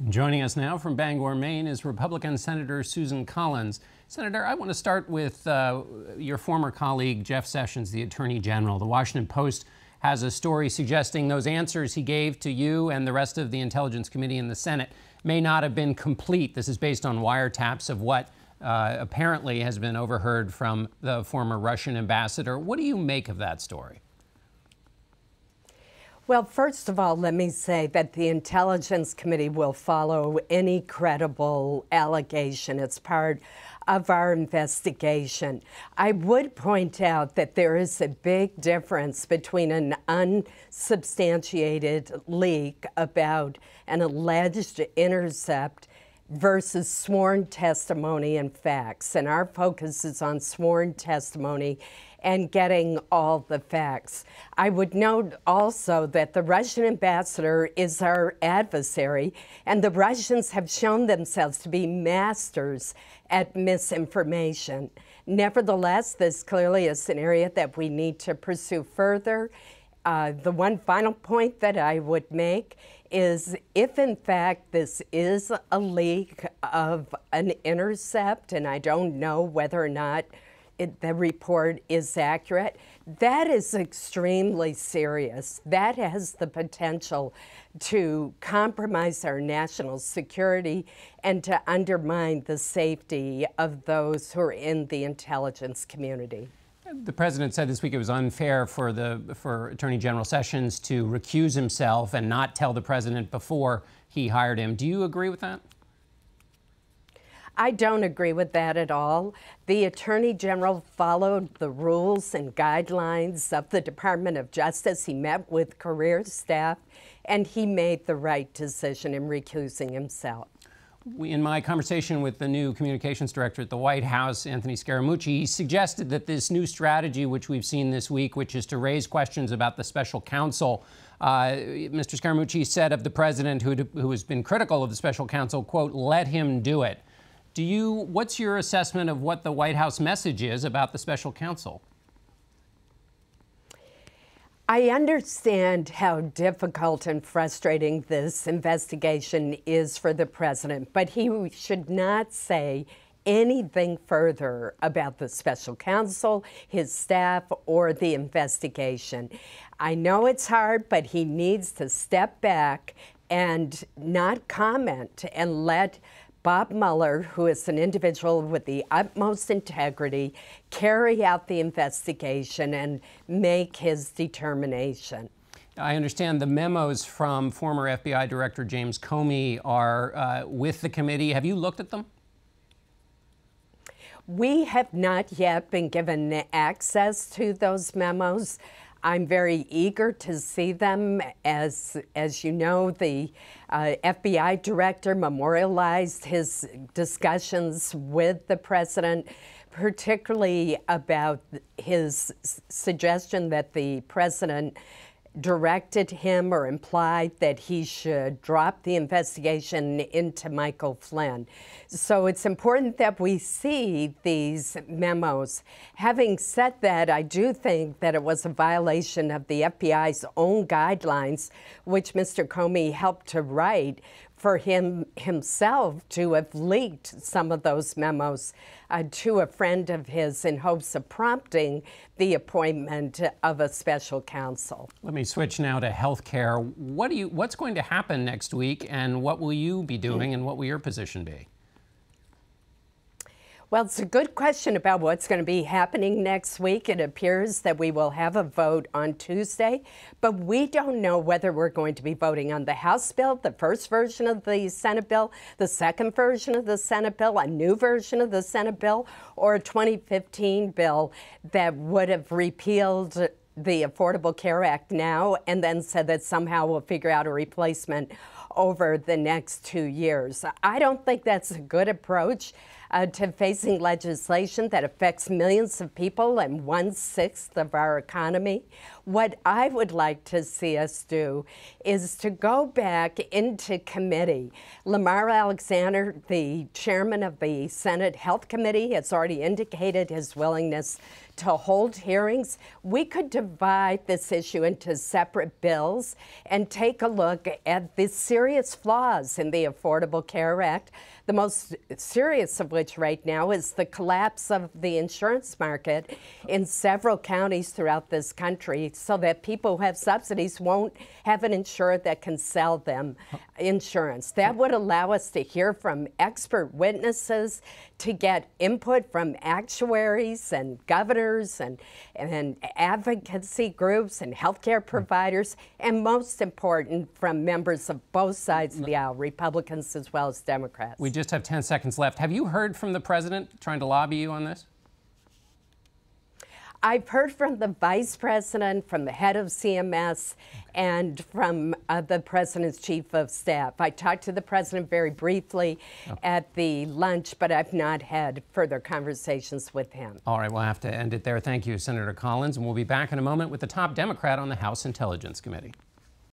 Joining us now from Bangor, Maine, is Republican Senator Susan Collins. Senator, I want to start with your former colleague, Jeff Sessions, the Attorney General. The Washington Post has a story suggesting those answers he gave to you and the rest of the Intelligence Committee in the Senate may not have been complete. This is based on wiretaps of what apparently has been overheard from the former Russian ambassador. What do you make of that story? Well, first of all, let me say that the Intelligence Committee will follow any credible allegation. It's part of our investigation. I would point out that there is a big difference between an unsubstantiated leak about an alleged intercept versus sworn testimony and facts. And our focus is on sworn testimony and getting all the facts. I would note also that the Russian ambassador is our adversary, and the Russians have shown themselves to be masters at misinformation. Nevertheless, this clearly is an area that we need to pursue further. The one final point that I would make is if in fact this is a leak of an intercept, and I don't know whether or not the report is accurate, that is extremely serious. That has the potential to compromise our national security and to undermine the safety of those who are in the intelligence community. The president said this week it was unfair for Attorney General Sessions to recuse himself and not tell the president before he hired him. Do you agree with that? I don't agree with that at all. The Attorney General followed the rules and guidelines of the Department of Justice. He met with career staff, and he made the right decision in recusing himself. In my conversation with the new communications director at the White House, Anthony Scaramucci, he suggested that this new strategy, which we've seen this week, which is to raise questions about the special counsel, Mr. Scaramucci said of the president, who has been critical of the special counsel, quote, let him do it. What's your assessment of what the White House message is about the special counsel? I understand how difficult and frustrating this investigation is for the president, but he should not say anything further about the special counsel, his staff, or the investigation. I know it's hard, but he needs to step back and not comment and let Bob Mueller, who is an individual with the utmost integrity, carry out the investigation and make his determination. I understand the memos from former FBI Director James Comey are with the committee. Have you looked at them? We have not yet been given access to those memos. I'm very eager to see them. As you know, the FBI director memorialized his discussions with the president, particularly about his suggestion that the president directed him or implied that he should drop the investigation into Michael Flynn. So it's important that we see these memos. Having said that, I do think that it was a violation of the FBI's own guidelines, which Mr. Comey helped to write, for himself to have leaked some of those memos to a friend of his in hopes of prompting the appointment of a special counsel. Let me switch now to health care. What's going to happen next week, and what will you be doing, and what will your position be? Well, it's a good question about what's going to be happening next week. It appears that we will have a vote on Tuesday, but we don't know whether we're going to be voting on the House bill, the first version of the Senate bill, the second version of the Senate bill, a new version of the Senate bill, or a 2015 bill that would have repealed the Affordable Care Act now and then said that somehow we'll figure out a replacement over the next 2 years. I don't think that's a good approach. to facing legislation that affects millions of people and 1/6 of our economy. What I would like to see us do is to go back into committee. Lamar Alexander, the chairman of the Senate Health Committee, has already indicated his willingness to hold hearings. We could divide this issue into separate bills and take a look at the serious flaws in the Affordable Care Act, the most serious of which right now is the collapse of the insurance market in several counties throughout this country, so that people who have subsidies won't have an insurer that can sell them insurance. That would allow us to hear from expert witnesses, to get input from actuaries and governors and advocacy groups and healthcare providers, and most important, from members of both sides of the aisle, Republicans as well as Democrats. We just have 10 seconds left. Have you heard from the president trying to lobby you on this? I've heard from the vice president, from the head of CMS, and from the president's chief of staff. I talked to the president very briefly at the lunch, but I've not had further conversations with him. All right, we'll have to end it there. Thank you, Senator Collins, and we'll be back in a moment with the top Democrat on the House Intelligence Committee.